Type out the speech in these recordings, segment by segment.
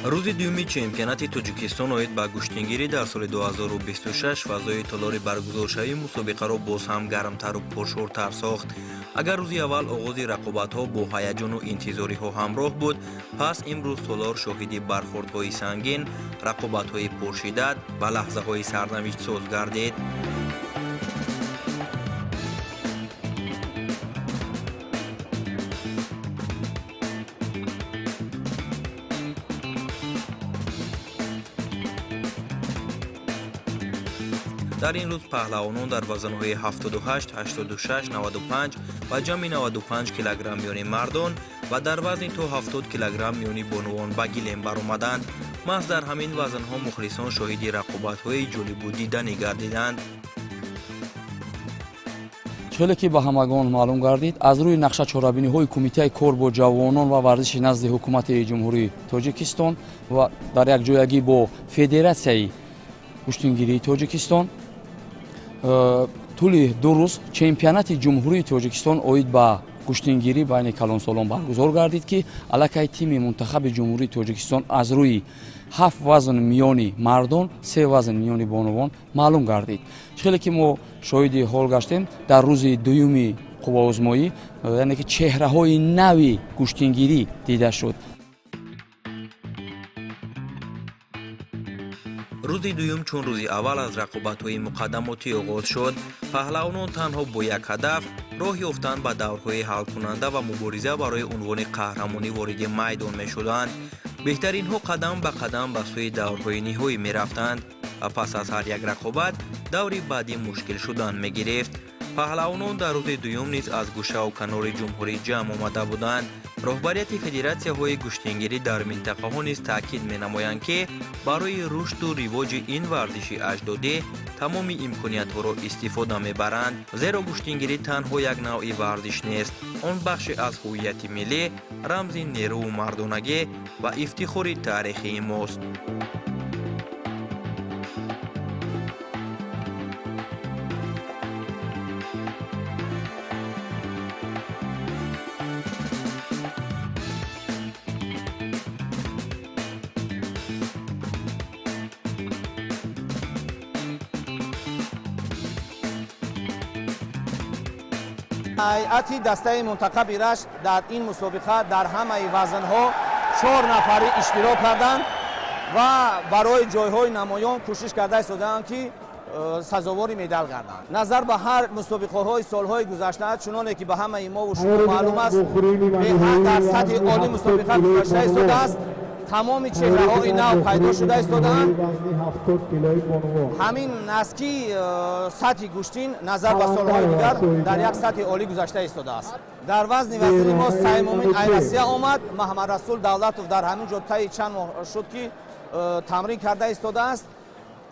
рӯзи дуюми чемпионати Тоҷикистон оид ба гӯштингирӣ дар соли 2026 фазои толори баргузоршавии мусобиқаро боз ҳам гармтару пуршӯртар сохт. агар рӯзи аввал оғози рақобатҳо бо ҳаяҷону интизориҳо ҳамроҳ буд, пас имрӯз толор шоҳиди бархӯрдҳои сангин, рақобатҳои пуршиддат ва лаҳзаҳои сарнавиштсоз гардид. дар ин рӯз паҳлавонон дар вазнҳои 78, 86, 95 ва ҷамъи 95 килограмм миёни мардон ва дар вазни то 70 килограмм миёни бонувон ба гилем баромаданд. маҳз дар ҳамин вазнҳо мухлисон шоҳиди рақобатҳои ҷолибу диданӣ гардиданд. чӯле ки ба ҳамагон маълум гардид, аз рӯи нақшачорабиниҳои кумитаи кор бо ҷавонон ва варзиши назди ҳукумати ҷумҳурии Тоҷикистон ва дар якҷоягӣ бо Федератсияи куштингирии Тоҷикистон тӯли 2 рӯз чемпионати ҷумҳурии Тоҷикистон оид ба куштингирӣ байни калонсолон баргузор гардид ки аллакай тими мунтахаби ҷумҳурии Тоҷикистон аз рӯи 7 вазн миёни мардон, 3 вазн миёни бонувон маълум гардид. хеле ки мо шоҳиди ҳол гаштем дар рӯзи дуюми қувваозмоӣ, яъне ки чеҳраҳои нави куштингирӣ дида шуд. рӯзи дуюм чун рӯзи аввал аз рақобатҳои муқаддамотӣ оғоз шуд, паҳлавонон танҳо бо як ҳадаф роҳ ёфтан ба даврҳои ҳалкунанда ва мубориза барои унвони қаҳрамонӣ вориди майдон мешуданд. беҳтаринҳо қадам ба қадам ба сӯи даврҳои ниҳоӣ мерафтанд ва пас аз ҳар як рақобат даври баъдӣ мушкил шудан мегирифт. паҳлавонон дар рӯзи дуюм низ аз гӯшаву канори ҷумҳурӣ ҷамъ омада буданд. роҳбарияти федератсияҳои гӯштингирӣ дар минтақаҳо низ таъкид менамоянд ки барои рушду ривоҷи ин варзиши аҷдодӣ тамоми имкониятҳоро истифода мебаранд, зеро гӯштингирӣ танҳо як навъи варзиш нест, он бахше аз ҳуввияти миллӣ, рамзи нерӯу мардонагӣ ва ифтихори таърихии мост. ҳайати дастаи мунтахаби рашт дар ин мусобиқа дар ҳамаи вазнҳо 4 нафарӣ иштирок карданд ва барои ҷойҳои намоён кӯшиш карда истоданд ки сазовори медал гарданд. назар ба ҳар мусобиқаҳои солҳои гузашта, чуноне ки ба ҳамаи мову шумо маълум аст, беҳад дар сатҳи олӣ мусобиқа гузашта истодааст. тамоми чеҳраҳои нав пайдо шуда истодаанд. ҳамин аст ки сатҳи гӯштин назар ба солҳои дигар дар як сатҳи олӣ гузашта истодааст. дар вазни вазири мо саимумин айвасия омад. маҳмадрасул давлатов дар ҳамин ҷо таи чанд моҳ шуд ки тамрин карда истодааст,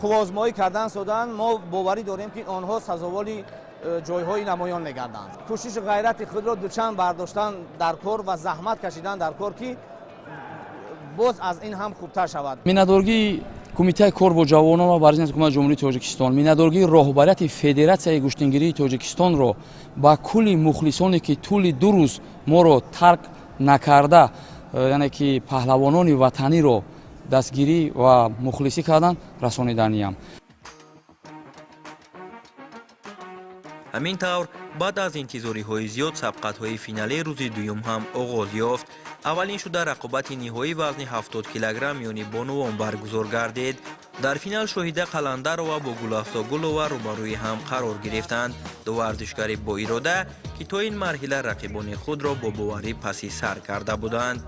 қувваозмоӣ кардан истоданд. мо боварӣ дорем ки онҳо сазовори ҷойҳои намоён мегарданд. кӯшиши ғайрати худро дучанд бардоштан дар кор ва заҳмат кашидан дар кор ки боз аз ин ҳам хубтар шавад. миннатдоргии кумитаи кор бо ҷавонон ва варзиши ҳукумати ҷумҳурии Тоҷикистон, миннатдоргии роҳбарияти Федератсияи гӯштингирии Тоҷикистонро ба кулли мухлисоне ки тӯли 2 рӯз моро тарк накарда, яъне ки паҳлавонони ватаниро дастгирӣ ва мухлисӣ карданд, расониданиям. ҳамин тавр баъд аз интизориҳои зиёд сабқатҳои финалии рӯзи дуюм ҳам оғоз ёфт. аввалин шуда рақобати ниҳоии вазни 70 килограмм миёни бонувон баргузор гардид. дар финал шоҳида қаландарова бо гулафзо гулова рӯбарӯи ҳам қарор гирифтанд. ду варзишгари бо ирода ки то ин марҳила рақибони худро бо боварӣ паси сар карда буданд.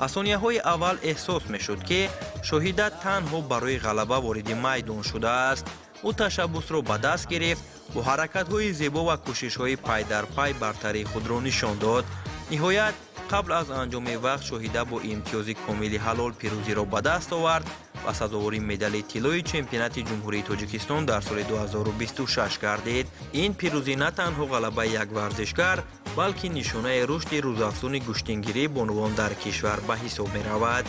аз сонияҳои аввал эҳсос мешуд ки шоҳида танҳо барои ғалаба вориди майдон шудааст. ӯ ташаббусро ба даст гирифт, бо ҳаракатҳои зебо ва кӯшишҳои пай дар пай бартарии худро нишон дод. ниҳоят қабл аз анҷоми вақт шоҳида бо имтиёзи комили ҳалол пирӯзиро ба даст овард ва сазовори медали тиллои чемпионати ҷумҳурии Тоҷикистон дар соли 2026 гардид. ин пирӯзӣ на танҳо ғалабаи як варзишгар, балки нишонаи рушди рӯзафзуни гӯштингирии бонувон дар кишвар ба ҳисоб меравад.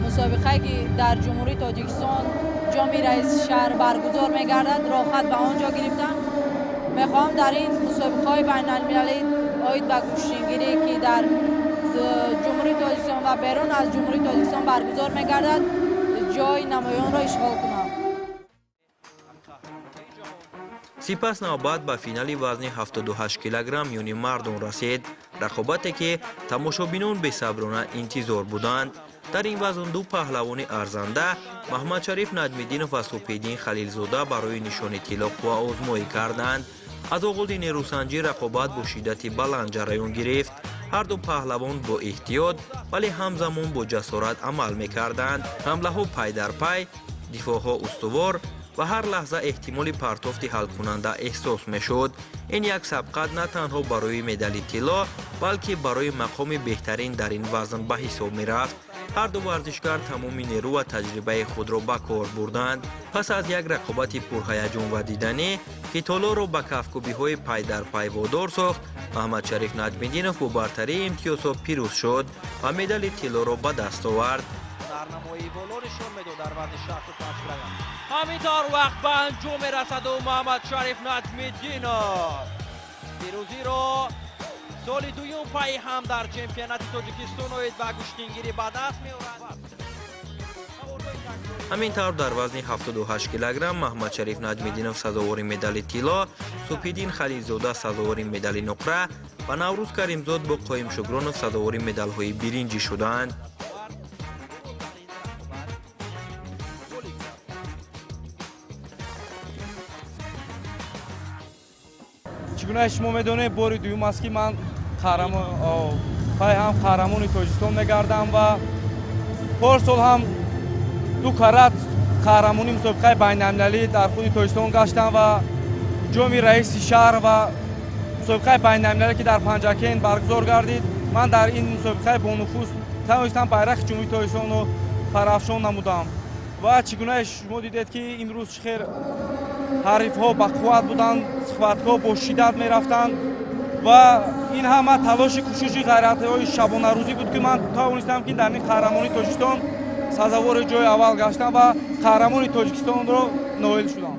мусобиқае ки дар ҷумҳурии Тоҷикистон ҷоми раис шаҳр баргузор мегардад, роҳхат ба он ҷо гирифтам. мехоҳам дар ин мусобиқаҳои байналмилалӣ оид ба гӯштингирӣ ки дар جمهوری تاجیکستان و بیرون از جمهوری تاجیکستان برگزار می‌گردد. جای نمایان را اشغال کنم. سپس نوبت به فینال وزن 78 کیلوگرم میان مردان رسید، رقابتی که تماشابینان بی‌صبرانه انتظار بودند. در این وزن دو پهلوان ارزنده محمد شریف نجمی‌دینов و سپیدین خلیلزاده برای نشان طلا قوا آزمایی کردند. از آغاز نیروسنجی رقابت با شدت بلند جریان گرفت. هر دو پهلوان با احتیاط ولی همزمان با جسارت عمل می‌کردند. حمله‌ها پی در پی، دفاع‌ها استوار و هر لحظه احتمال پرتافت حل کننده احساس میشد. این یک سبقت نه تنها برای مدال طلا بلکه برای مقام بهترین در این وزن به حساب می رفت. هر دو ورزشکار تمام نیرو و تجربه خود را به کار بردند. پس از یک رقابت پرهیجان و دیدنی که طلا را به کف‌کوبی‌های پی در پی وادار ساخت، محمد شریف نجمی‌دینov با برتری امتیازها پیروز شد و مدال طلا را به دست آورد. برنامه‌ای بالا نشان میداد در وزن 65 کیلوگرم. همینطور وقت به انجام رسد و محمد شریف نجمی‌دینov پیروزی را سال دوم پی هم در چمپیونات تاجیکستان اوید و گشتینگیری به دست می‌آورد. همینطور در وزن 78 کیلوگرم محمد شریف نجمی‌دینov سزاوار مدال طلا، سپیدین خلیلزاده سزاوار مدال نقره و نوروز کریمزاد با قایم شکرانov سزاوار مدال‌های برنجی شدند. چگونه شما میدونید بار دوم است که من پای هم قهرمان تاجیکستان میگردم و پارسال هم دو کرات قهرمانی مسابقه بین المللی در خود تاجیکستان گشتم و جام رئیس شهر و مسابقه بین المللی که در پنجکین برگزار گردید. من در این مسابقه با نفوذ توانستم بیرق جمهوری تاجیکستان رو پرافشان نمودم و چگونه شما دیدید که امروز خیر حریف ها با قوت بودند، صحبت ها با شدت می رفتند و این همه تلاش کوشش غیرت های شبانه روزی بود که من توانستم که در این قهرمانی تاجیکستان سزاوار جای اول گشتم و قهرمانی تاجیکستان را نایل شدم.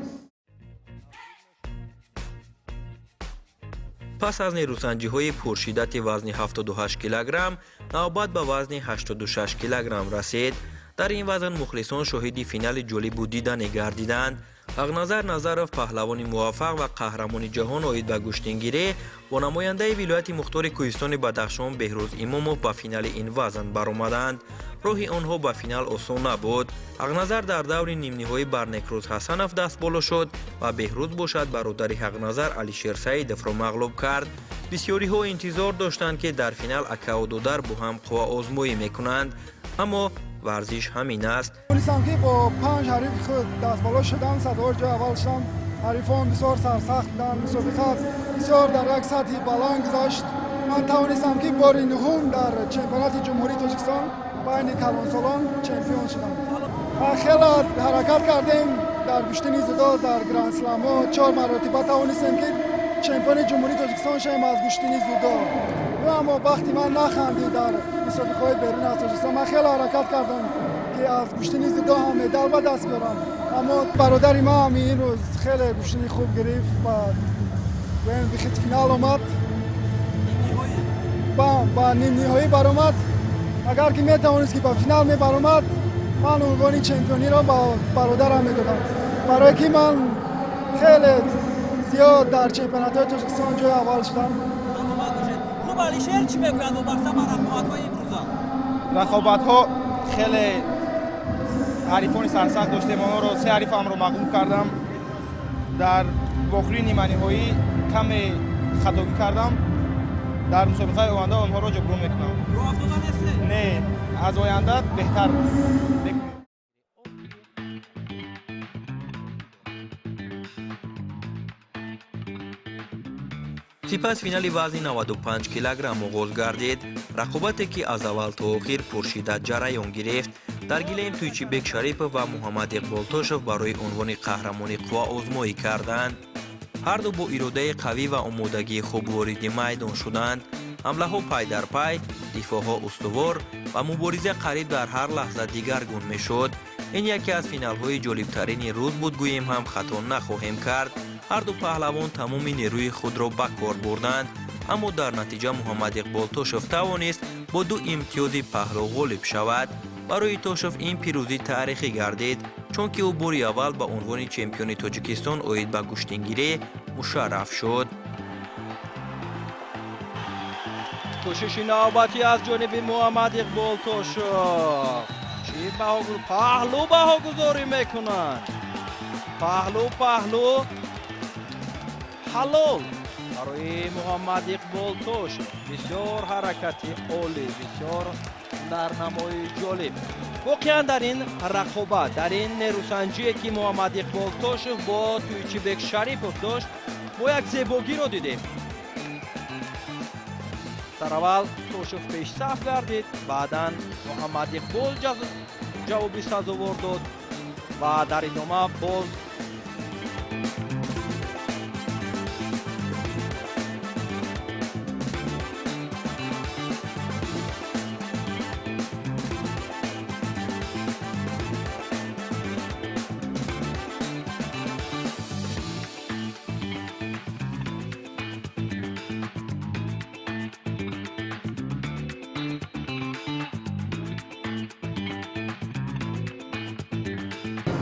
پس از نیروسنجی های پرشدت وزن 78 کیلوگرم نوبت به وزن 86 کیلوگرم رسید. در این وزن مخلصان شاهد فینال جالب و دیدنی گردیدند. اغنظر نظرов پهلوان موفق و قهرمان جهان اوید به گشتینگیری با نماینده ولایت مختار کوهستان بدخشان بهروز امامov به فینال این وزن برآمدند. راه آنها به فینال آسان نبود. اغنظر در دور نیم نهایی بر نکروز حسنov دست بالا شد و بهروز باشد برادر اغنظر علیشیر سعیدov را مغلوب کرد. بسیاری ها انتظار داشتند که در فینال اکا و دودر با هم قوا آزمایی میکنند، اما ورزش همین است. پلیسم که با 5 حریف خود دست بالا شدم، سزاوار جای اول شدم. حریفان بسیار سرسخت بودند، مسابقه بسیار در یک سطح بلند گذشت. من توانستم که بار نهم در چمپیونات جمهوری تاجیکستان بین کلانسالان چمپیون شدم. خیلی حرکت کردیم در گشتنی زدا در گرند اسلم ها 4 مرتبه توانستیم که چمپیون جمهوری تاجیکستان شدیم از گشتنی زدا. اما وقتی من نخندید در مسابقه‌های بیرون از تاجیکستان من خیلی حرکت کردم که از گشتنی زدا هم مدال به دست بیارم، اما برادر ما هم این روز خیلی گشتنی خوب گرفت و به خط فینال آمد. با نیم نهایی برآمد. اگر که میتوانست که به فینال برآمد من عنوان چمپیونی را با برادرم میدادم، برای که من خیلی زیاد در چمپیونات تاجیکستان جای اول شدم. خب علیشیر چی میگوید و بحثا بر رقابت‌های امروزا؟ رقابت‌ها خیلی حریفان سرسخت داشتیم. ما رو 3 حریف هم رو مغلوب کردم. در آخرین نیمه نهایی کمی خطاگی کردم. در مسابقه آینده آنها را جبران میکنم. رو افتادن هستی؟ نه، از آینده بهتر بکنیم. سپس فینال وزن 95 کیلوگرم آغاز گردید. رقابتی که از اول تا آخر پرشدت جریان گرفت. در گلیم تویچیبک شریپov و محمد اقبال تاشov برای عنوان قهرمانی قوا آزمایی کردند. هر دو با اراده قوی و آمادگی خوب وارد میدان شدند. حمله ها پی در پی، دفاع ها استوار و مبارزه قریب در هر لحظه دیگرگون میشد. این یکی از فینال های جالب ترین روز بود، گوییم هم خطا نخواهیم کرد. هر دو پهلوان تمام نیروی خود را به کار بردند. аммо дар натиҷа муҳаммад иқбол тошев тавонист бо 2 имтиёзи паҳлӯ ғолиб шавад. барои тошев ин пирӯзӣ таърихӣ гардид, чунки ӯ бори аввал ба унвони чемпиони Тоҷикистон оид ба куштингирӣ мушарраф шуд. кӯшиши навбатӣ аз ҷониби муҳаммад иқбол тошев. чӣ паҳлӯ баҳогузорӣ мекунанд. паҳлӯ ҳалол барои муҳаммад иқбол тошев. бисёр ҳаракати олӣ, бисёр дарнамои ҷолиб. воқеан дар ин рақобат, дар ин нерӯсанҷие ки муҳаммад иқбол тошев бо Туйчибек Шарипов дошт, мо як зебогиро дидем. дар аввал тошев пешсаф гардид, баъдан муҳаммад иқбол ҷавоби сазовор дод ва дар идома боз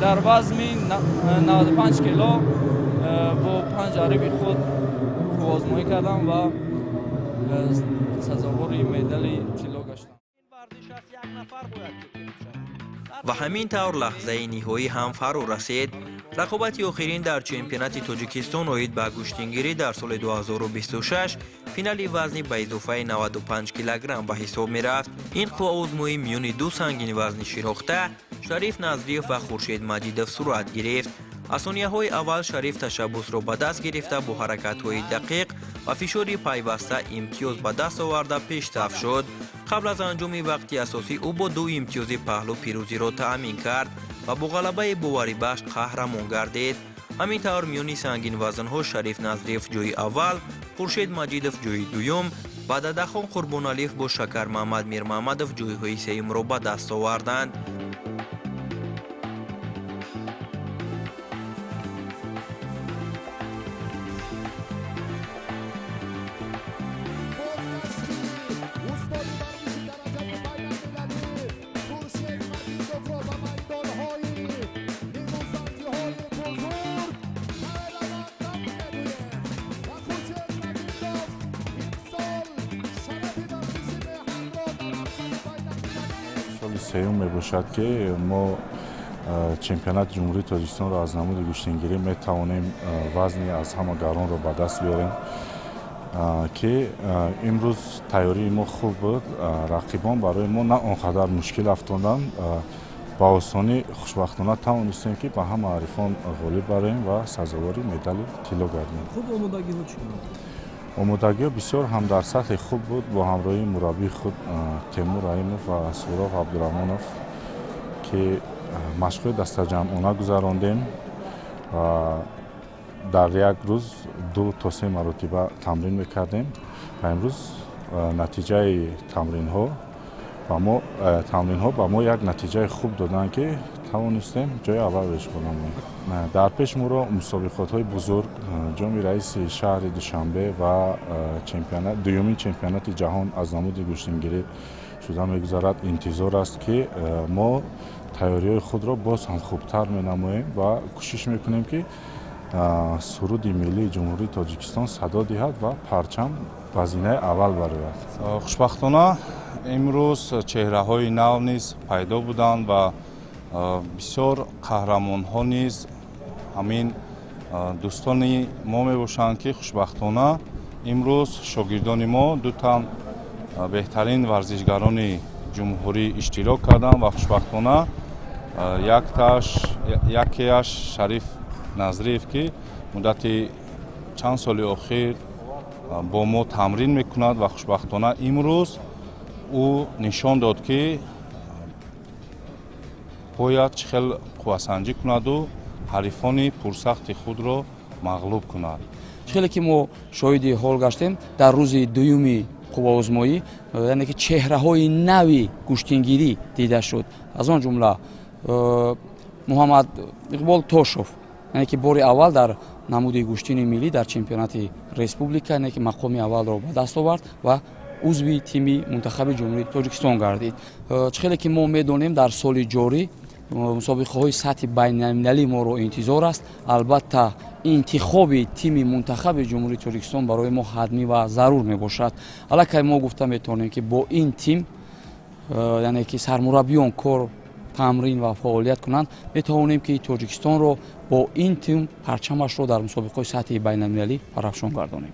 дар вазни 95 кило бо 5 ҷариби худ хубозмоӣ кардам ва сазовори медали тилло гаштам. ва ҳамин тавр лаҳзаи ниҳоӣ ҳам фаро расид. рақобати охирин дар чемпионати Тоҷикистон оид ба гӯштингирӣ дар соли 2026 финали вазни ба изофаи 95 килограмм ба ҳисоб мерафт. ин қувваозмоӣ миёни ду сангини вазни широхта Шариф Назриев ва Хуршед Маҷидов сурат гирифт. аз сонияҳои аввал Шариф ташаббусро ба даст гирифта бо ҳаракатҳои дақиқ ва фишори пайваста имтиёз ба даст оварда пешсаф шуд. қабл аз анҷоми вақти асосӣ ӯ бо 2 имтиёзи паҳлӯ пирӯзиро таъмин кард ва бо ғалабаи боварибахш қаҳрамон гардид. ҳамин тавр миёни сангинвазнҳо Шариф Назриев ҷойи аввал, Хуршед Маҷидов ҷойи дуюм ва Дадахон Қурбоналиев бо Шакар Маҳмад Мирмаҳмадов ҷойҳои сеюмро ба даст оварданд. سیوم میباشد که ما چمپیونات جمهوری تاجیکستان را از نمود گوشتنگیری میتوانیم وزنی از همه گران را به دست بیاریم که امروز تیاری ما خوب بود. رقیبان برای ما نه آنقدر مشکل افتادند. با آسانی خوشبختانه توانستیم که به همه حریفان غالب بریم و سزاواری مدال طلا گردیم. خوب آمادگی ها چی بود؟ آمادگی بسیار هم در سطح خوب بود با همراهی مربی خود تیمور رحیمов و سوراخ عبدالرحمانов که مشق دست جمعانه گذراندیم و در یک روز 2 تا 3 مرتبه تمرین میکردیم و امروز نتیجه تمرین ها با ما یک نتیجه خوب دادن که توانستیم جای اول بشکنیم. در پیش ما را مسابقات های بزرگ جام رئیس شهر دوشنبه و دومین چمپیونات جهان از نمود گوشتنگیری شده میگذارد. انتظار است که ما تیاری خود را باز هم خوبتر مینماییم و کوشش میکنیم که سرود ملی جمهوری تاجیکستان صدا دهد و پرچم به زینه اول برآید. خوشبختانه امروز چهره‌های نو نیز پیدا بودند و بسیار قهرمان‌ها نیز همین دوستان ما میباشند که خوشبختانه امروز شاگردان ما 2 تن بهترین ورزشگران جمهوری اشتراک کردند و خوشبختانه یکیش شریف نظریف که مدت چند سال اخیر با ما تمرین میکند و خوشبختانه امروز او نشان داد که باید چخیل قواسنجی کند و حریفان پرسخت خود را مغلوب کند. خیلی که ما شاهد حال گشتیم در روز دومی قوازمایی، یعنی که چهره‌های نوی گوشتنگیری دیده شد. از آن جمله محمد اقبال تاشев یعنی که بار اول در نمود گوشتین ملی در چمپیونات ریسپوبلیکا یعنی که مقام اول را به دست آورد و عضو تیم منتخب جمهوری تاجیکستان گردید. خیلی که ما میدونیم در سال جاری مسابقه های سطح بین المللی ما رو انتظار است. البته انتخاب تیم منتخب جمهوری تاجیکستان برای ما حتمی و ضرور می باشد. البته ما گفته میتونیم که با این تیم یعنی که سرمربیان کار تمرین و فعالیت کنند میتوانیم که تاجیکستان رو با این تیم پرچمش رو در مسابقه سطح بین المللی پرافشان گردانیم.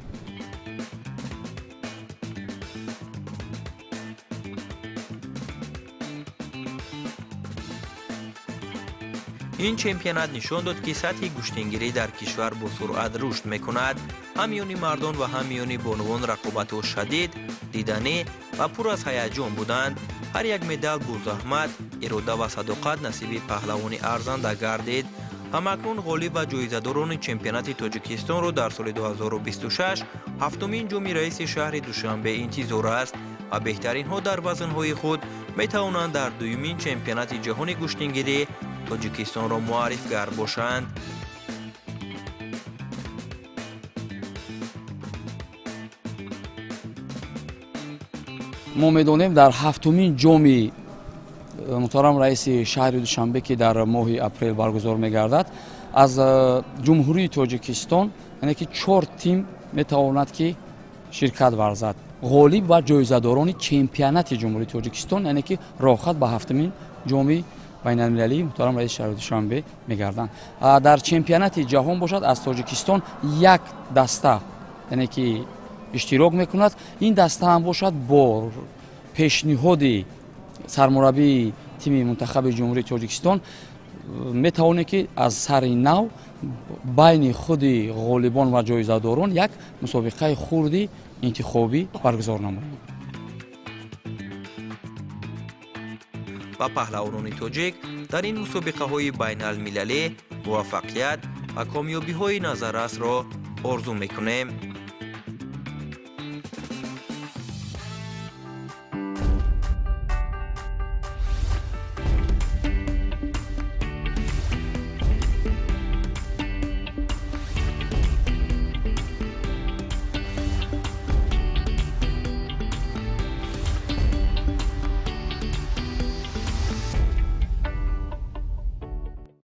این چمپیونات نشان داد که سطح گوشتنگیری در کشور با سرعت رشد میکند. هم میان مردان و هم میان بانوان رقابت شدید، دیدنی و پر از هیجان بودند. هر یک مدال با زحمت، اراده و صداقت نصیب پهلوان ارزنده گردید. همکنون غالب و جایزه‌داران چمپیونات تاجیکستان را در سال 2026 هفتمین جام رئیس شهر دوشنبه انتظار است و بهترین ها در وزن‌های خود می توانند در دومین چمپیونات جهان گوشتنگیری تاجیکستان را معرف گر باشند. ما میدونیم در هفتمین جام محترم رئیس شهر دوشنبه که در ماه اپریل برگزار میگردد از جمهوری تاجیکستان یعنی که 4 تیم میتواند که شرکت ورزد. غالب و جایزه‌داران چمپیونات جمهوری تاجیکستان یعنی که راحت به هفتمین جام بین المللی محترم رئیس شهر دوشنبه میگردند. در چمپیونات جهان باشد از تاجیکستان یک دسته یعنی که اشتراک میکند. این دسته هم باشد با پیشنهاد سرمربی تیم منتخب جمهوری تاجیکستان میتونه که از سر نو بین خود غالبان و جایزه‌داران یک مسابقه خردی انتخابی برگزار نماید. و پهلوانان تاجیک در این مسابقه های بین المللی موفقیت و کامیابی های نظررس را آرزو میکنیم.